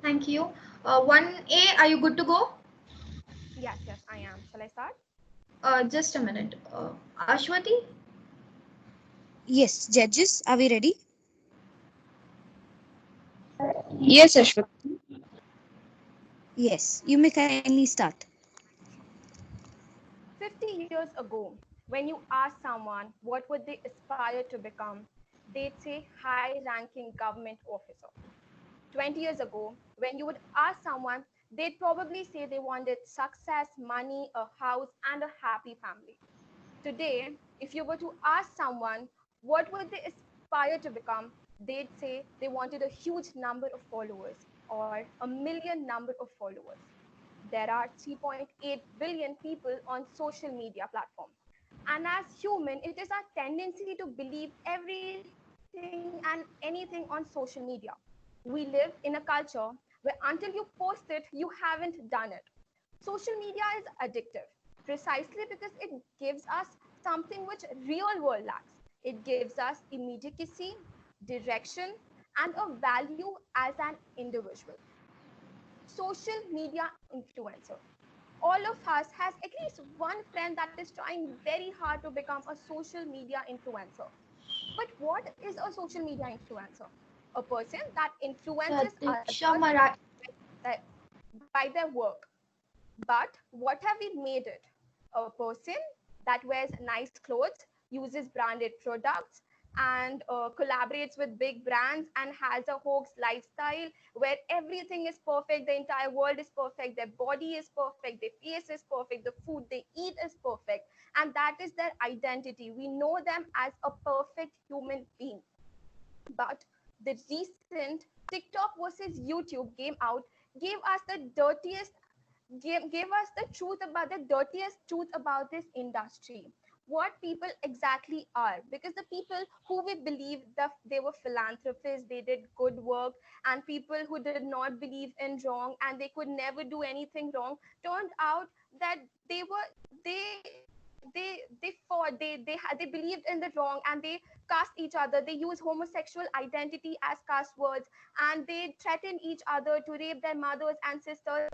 Thank you. 1A, are you good to go? Yes, yes, I am. Shall I start? Just a minute. Ashwati? Yes, judges, are we ready? Yes, Ashwat. Yes, you may kindly start. 50 years ago, when you ask someone what would they aspire to become, they'd say high-ranking government officer. 20 years ago, when you would ask someone, they'd probably say they wanted success, money, a house, and a happy family. Today, if you were to ask someone what would they aspire to become, they'd say they wanted a huge number of followers or a million number of followers. There are 3.8 billion people on social media platforms. And as human, it is our tendency to believe everything and anything on social media. We live in a culture where until you post it, you haven't done it. Social media is addictive precisely because it gives us something which real world lacks. It gives us immediacy, direction, and a value as an individual. Social media influencer. All of us has at least one friend that is trying very hard to become a social media influencer. But what is a social media influencer? A person that influences Diksha others Mara. by their work. But what have we made it? A person that wears nice clothes, uses branded products, and collaborates with big brands and has a hoax lifestyle where everything is perfect, the entire world is perfect, their body is perfect, their face is perfect, the food they eat is perfect, and that is their identity. We know them as a perfect human being. But the recent TikTok versus YouTube game out gave us the dirtiest gave us the truth about the dirtiest truth about this industry, what people exactly are, because the people who we believed that they were philanthropists, they did good work, and people who did not believe in wrong and they could never do anything wrong, turned out that they were they fought, they believed in the wrong, and they cast each other, they use homosexual identity as cuss words, and they threatened each other to rape their mothers and sisters.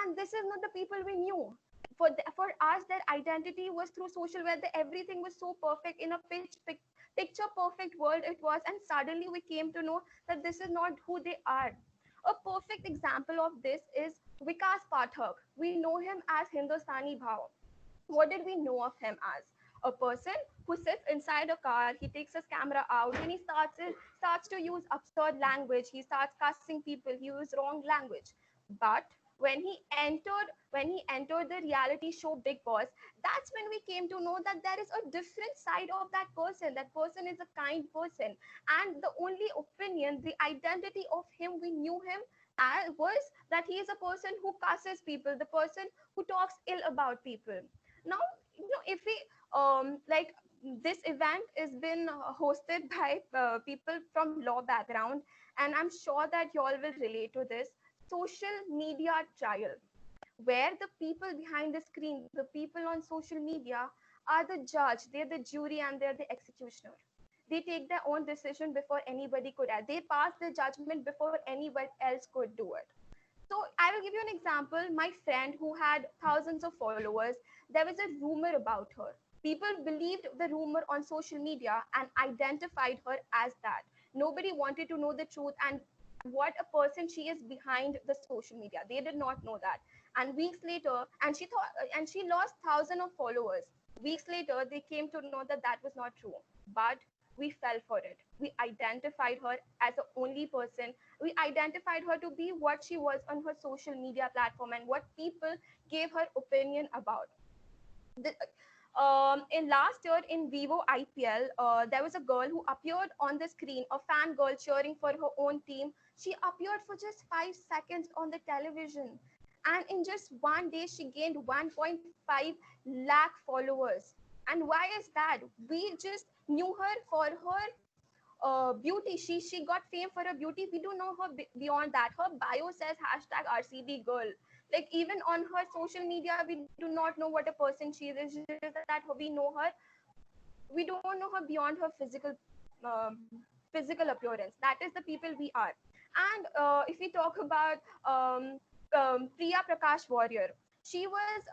And this is not the people we knew. For us, their identity was through social, where everything was so perfect in a picture perfect world it was, and suddenly we came to know that this is not who they are. A perfect example of this is Vikas Pathak. We know him as Hindustani Bhav. What did we know of him as? A person who sits inside a car, he takes his camera out, and he starts to use absurd language, he starts cussing people, he uses wrong language. But when he entered the reality show Big Boss, that's when we came to know that there is a different side of that person. That person is a kind person, and the only opinion, the identity of him, we knew him as was that he is a person who cusses people, the person who talks ill about people. Now, if we like, this event is been hosted by people from law background, and I'm sure that you all will relate to this social media trial, where the people behind the screen, the people on social media, are the judge, they're the jury, and they're the executioner. They take their own decision before anybody could add. They pass the judgment before anybody else could do it. So I will give you an example. My friend who had thousands of followers, there was a rumor about her. People believed the rumor on social media and identified her as that. Nobody wanted to know the truth and what a person she is behind the social media. They did not know that. And weeks later, and she lost thousands of followers. Weeks later, they came to know that that was not true. But we fell for it. We identified her as the only person. We identified her to be what she was on her social media platform and what people gave her opinion about. The, in last year in Vivo IPL, there was a girl who appeared on the screen, a fan girl cheering for her own team. She appeared for just 5 seconds on the television. And in just one day, she gained 1.5 lakh followers. And why is that? We just knew her for her beauty. She got fame for her beauty. We do know her beyond that. Her bio says hashtag RCB girl. Like, even on her social media, we do not know what a person she is. It's just that we know her. We don't know her beyond her physical appearance. That is the people we are. And if we talk about Priya Prakash Warrior, she was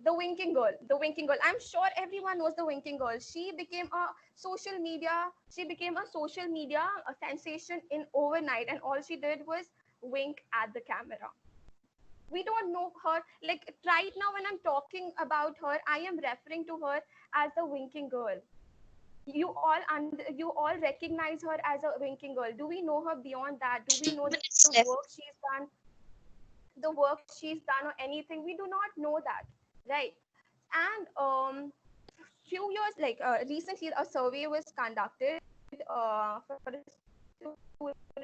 the winking girl. The winking girl. I'm sure everyone knows the winking girl. She became a social media. She became a social media a sensation in overnight, and all she did was wink at the camera. We don't know her. Like right now, when I'm talking about her, I am referring to her as the winking girl. You all recognize her as a winking girl. Do we know her beyond that? Do we know the work she's done, or anything? We do not know that, right? And few years, like recently, a survey was conducted for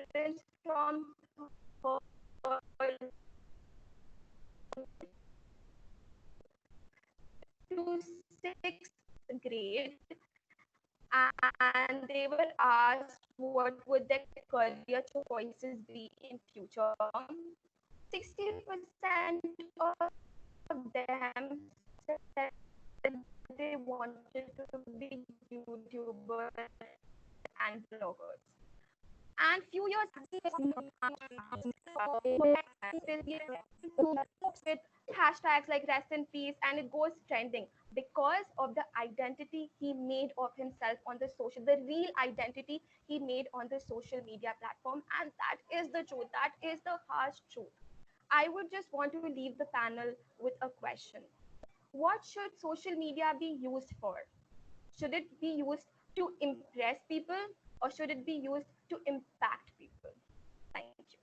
students from third to sixth grade, and they were asked what would their career choices be in future. 60% of them said they wanted to be YouTubers and bloggers. And few years with hashtags like rest in peace, and it goes trending because of the identity he made of himself on the real identity he made on the social media platform. And that is the truth, that is the harsh truth. I would just want to leave the panel with a question. What should social media be used for? Should it be used to impress people, or should it be used to impact people? Thank you.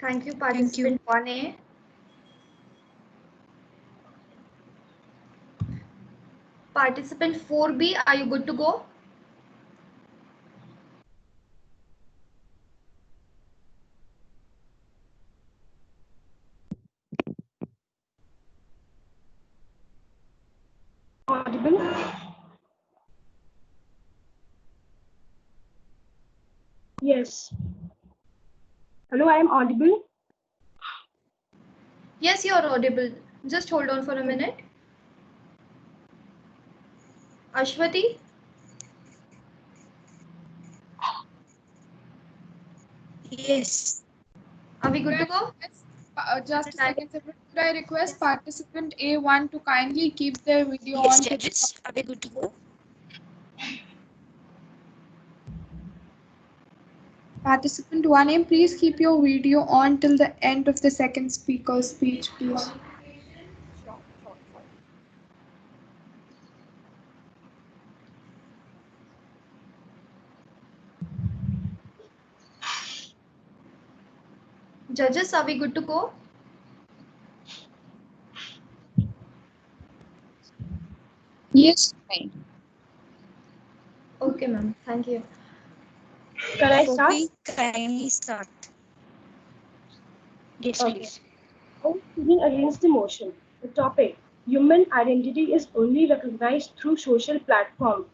Thank you, participant 1A. Participant 4B, are you good to go? Audible? Yes. Hello, I am audible. Yes, you're audible. Just hold on for a minute. Ashwati? Yes. Are we good to go? Just a second, could I request participant A1 to kindly keep their video Yes, on? judges. Are we good to go? Participant 1A, please keep your video on till the end of the second speaker's speech, please. Sure. Judges, are we good to go? Yes, fine. Okay, ma'am. Thank you. Can I start? Sophie, kindly start. Yes, Okay. please. Speaking against the motion. The topic: human identity is only recognized through social platform.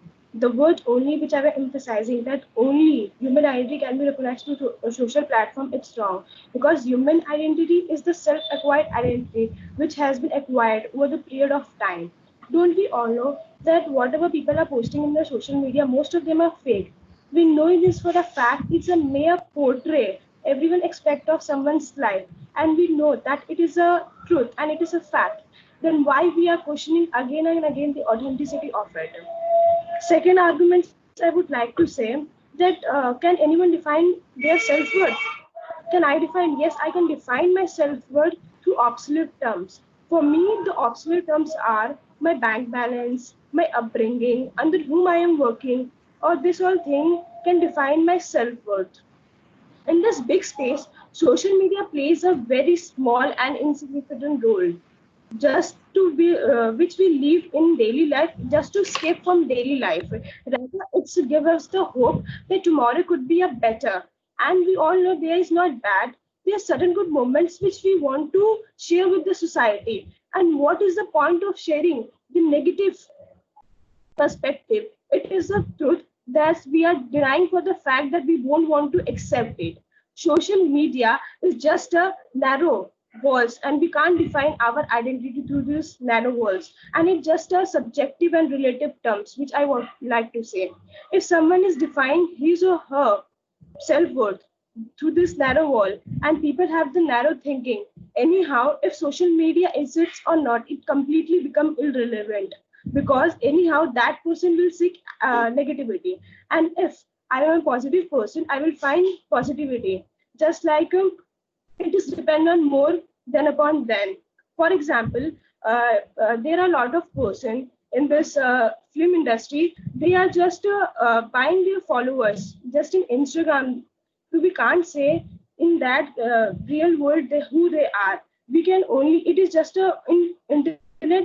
The word "only" which I was emphasizing, that only human identity can be recognized through a social platform, it's wrong, because human identity is the self-acquired identity which has been acquired over the period of time. Don't we all know that whatever people are posting in their social media, most of them are fake? We know this for a fact. It's a mere portrait everyone expects of someone's life, and we know that it is a truth and it is a fact. Then why we are questioning again and again the authenticity of it? Second argument I would like to say that can anyone define their self-worth? Can I define? Yes, I can define my self-worth through absolute terms. For me, the absolute terms are my bank balance, my upbringing, under whom I am working, or this whole thing can define my self-worth. In this big space, social media plays a very small and insignificant role, just to be which we live in daily life, just to escape from daily life. Rather, it's to give us the hope that tomorrow could be a better. And we all know there is not bad. There are certain good moments which we want to share with the society. And what is the point of sharing the negative perspective? It is a truth that we are denying for the fact that we won't want to accept it. Social media is just a narrow walls, and we can't define our identity through these narrow walls. And it's just a subjective and relative terms, which I would like to say. If someone is defining his or her self-worth through this narrow wall, and people have the narrow thinking, anyhow, if social media exists or not, it completely become irrelevant, because anyhow that person will seek negativity. And if I am a positive person, I will find positivity. Just like it is dependent more than upon them. For example, there are a lot of person in this film industry. They are just buying their followers just in Instagram. So we can't say in that real world who they are. We can only, it is just a in internet.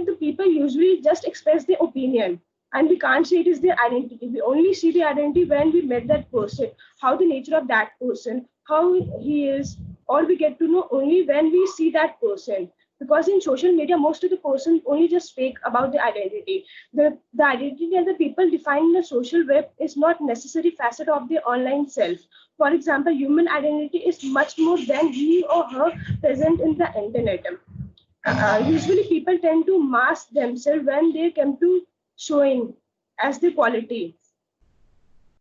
The people usually just express their opinion, and we can't say it is their identity. We only see the identity when we met that person, how the nature of that person, how he is, or we get to know only when we see that person. Because in social media, most of the person only just fake about the identity. The identity that the people define in the social web is not necessary facet of their online self. For example, human identity is much more than he or her present in the internet. Usually people tend to mask themselves when they come to showing as the quality.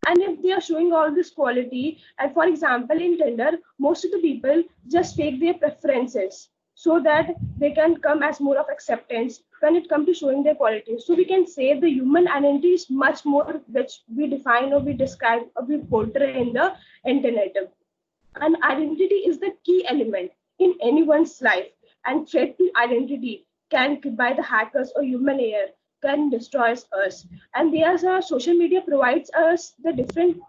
And if they are showing all this quality, and for example in Tinder, most of the people just fake their preferences so that they can come as more of acceptance when it comes to showing their qualities. So we can say the human identity is much more which we define or we describe or we portray in the internet. And identity is the key element in anyone's life, and threat to identity can by the hackers or human error can destroy us. And there's a social media provides us the different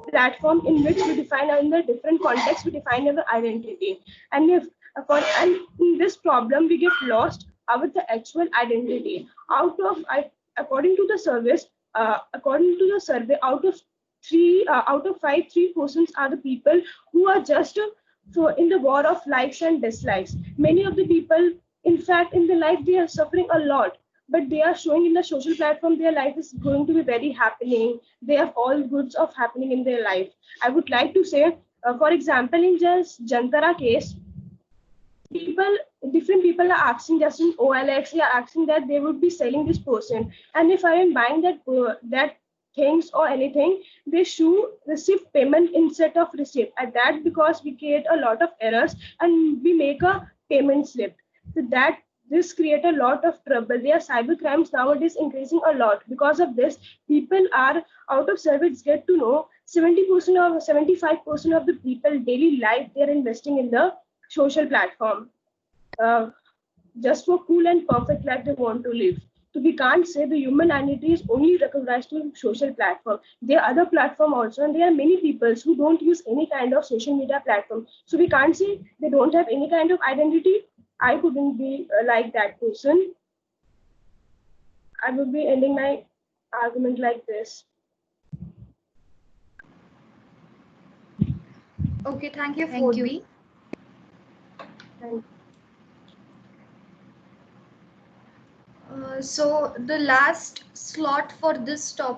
platform in which we define, in the different context we define our identity. And if and in this problem we get lost our the actual identity. According to the service, according to the survey, out of five, 3% are the people who are just so in the war of likes and dislikes. Many of the people, in fact, in the life they are suffering a lot, but they are showing in the social platform their life is going to be very happening. They have all goods of happening in their life. I would like to say, for example, in just Jantara case, people, different people are asking just in OLX, they are asking that they would be selling this person, and if I am buying that things or anything, they should receive payment instead of receipt. At that, because we create a lot of errors and we make a payment slip. So that this create a lot of trouble. There are cyber crimes nowadays increasing a lot. Because of this, people are out of service get to know 70% or 75% of the people daily life they are investing in the social platform, uh, just for cool and perfect life they want to live. So we can't say the human identity is only recognized to social platform. There are other platform also, and there are many people who don't use any kind of social media platform. So we can't say they don't have any kind of identity. I couldn't be like that person. I would be ending my argument like this. Okay, thank you, Thank you. 4B. Thank So the last slot for this topic